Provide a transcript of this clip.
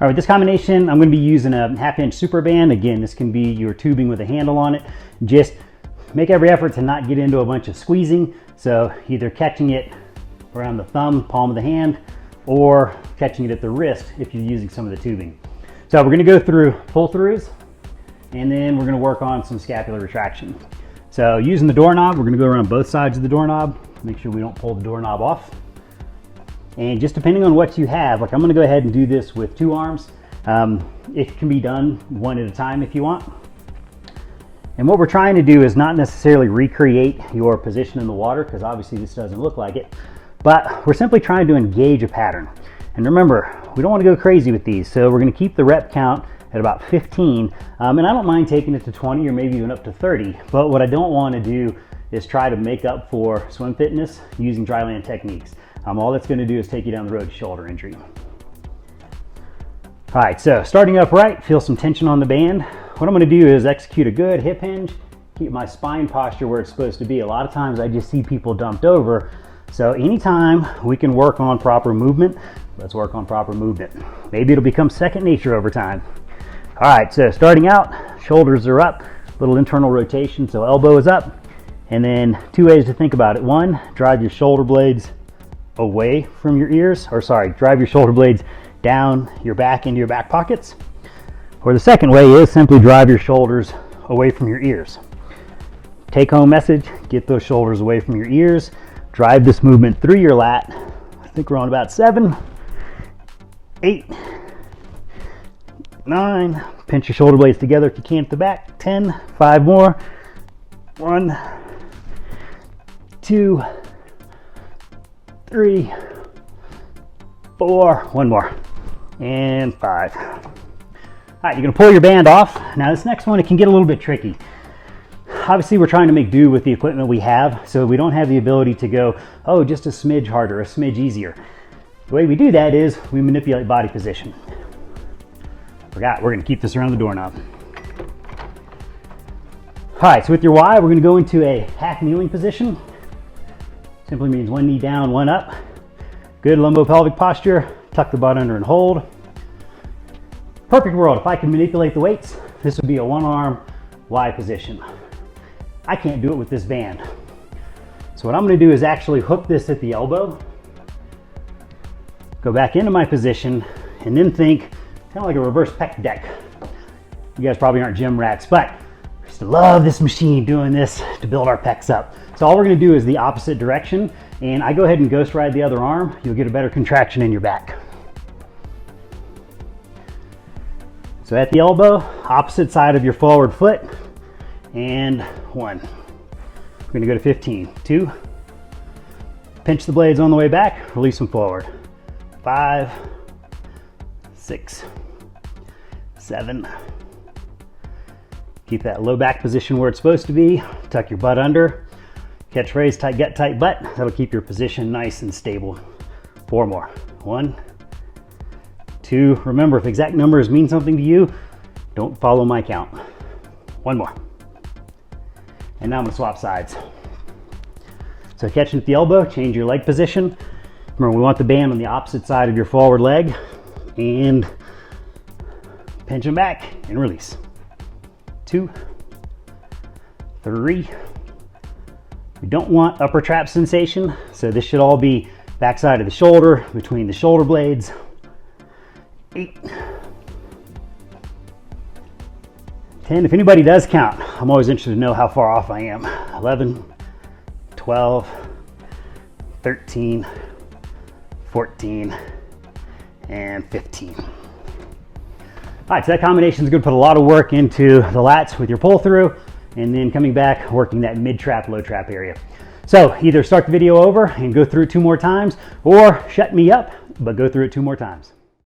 All right, with this combination, I'm going to be using a 1/2-inch super band. Again, this can be your tubing with a handle on it. Just make every effort to not get into a bunch of squeezing. So either catching it around the thumb, palm of the hand, or catching it at the wrist if you're using some of the tubing. So we're going to go through pull-throughs, and then we're going to work on some scapular retraction. So using the doorknob, we're going to go around both sides of the doorknob, make sure we don't pull the doorknob off. And just depending on what you have, like I'm going to go ahead and do this with 2 arms. It can be done one at a time if you want. And what we're trying to do is not necessarily recreate your position in the water, because obviously this doesn't look like it, but we're simply trying to engage a pattern. And remember, we don't want to go crazy with these, so we're going to keep the rep count at about 15, and I don't mind taking it to 20 or maybe even up to 30, but what I don't want to do is try to make up for swim fitness using dry land techniques. All that's going to do is take you down the road to shoulder injury. All right, so starting upright, feel some tension on the band. What I'm going to do is execute a good hip hinge, keep my spine posture where it's supposed to be. A lot of times I just see people dumped over, so anytime we can work on proper movement, let's work on proper movement. Maybe it'll become second nature over time. All right, so starting out, shoulders are up, little internal rotation, so elbow is up, and then 2 ways to think about it. 1, drive your shoulder blades away from your ears, or sorry, drive your shoulder blades down your back into your back pockets. Or the second way is simply drive your shoulders away from your ears. Take home message, get those shoulders away from your ears, drive this movement through your lat. I think we're on about 7, 8, 9, pinch your shoulder blades together if you can at the back, 10, 5 more, 1, 2, 3, 4, 1 more, and 5. All right, you're gonna pull your band off. Now this next one, it can get a little bit tricky. Obviously we're trying to make do with the equipment we have, so we don't have the ability to go, oh, just a smidge harder, a smidge easier. The way we do that is we manipulate body position. Forgot, we're gonna keep this around the doorknob. All right, so with your Y, we're gonna go into a half kneeling position. Simply means 1 knee down, 1 up. Good lumbo-pelvic posture, tuck the butt under and hold. Perfect world, if I can manipulate the weights, this would be a 1-arm Y position. I can't do it with this band. So what I'm gonna do is actually hook this at the elbow, go back into my position, and then think kind of like a reverse pec deck. You guys probably aren't gym rats, but I used to love this machine doing this to build our pecs up. So all we're gonna do is the opposite direction, and I go ahead and ghost ride the other arm, you'll get a better contraction in your back. So at the elbow, opposite side of your forward foot, and 1. We're gonna go to 15. 2, pinch the blades on the way back, release them forward. 5, 6, 7. Keep that low back position where it's supposed to be. Tuck your butt under. Catchphrase, tight gut, tight butt. That'll keep your position nice and stable. 4 more. 1, 2. Remember, if exact numbers mean something to you, don't follow my count. 1 more. And now I'm gonna swap sides. So catching at the elbow, change your leg position. Remember, we want the band on the opposite side of your forward leg, and pinch them back and release. 2, 3. We don't want upper trap sensation, so this should all be backside of the shoulder, between the shoulder blades. 8, 10. If anybody does count, I'm always interested to know how far off I am. 11, 12, 13, 14, and 15. All right, so that combination is going to put a lot of work into the lats with your pull through, and then coming back, working that mid trap, low trap area. So either start the video over and go through it 2 more times, or shut me up, but go through it 2 more times.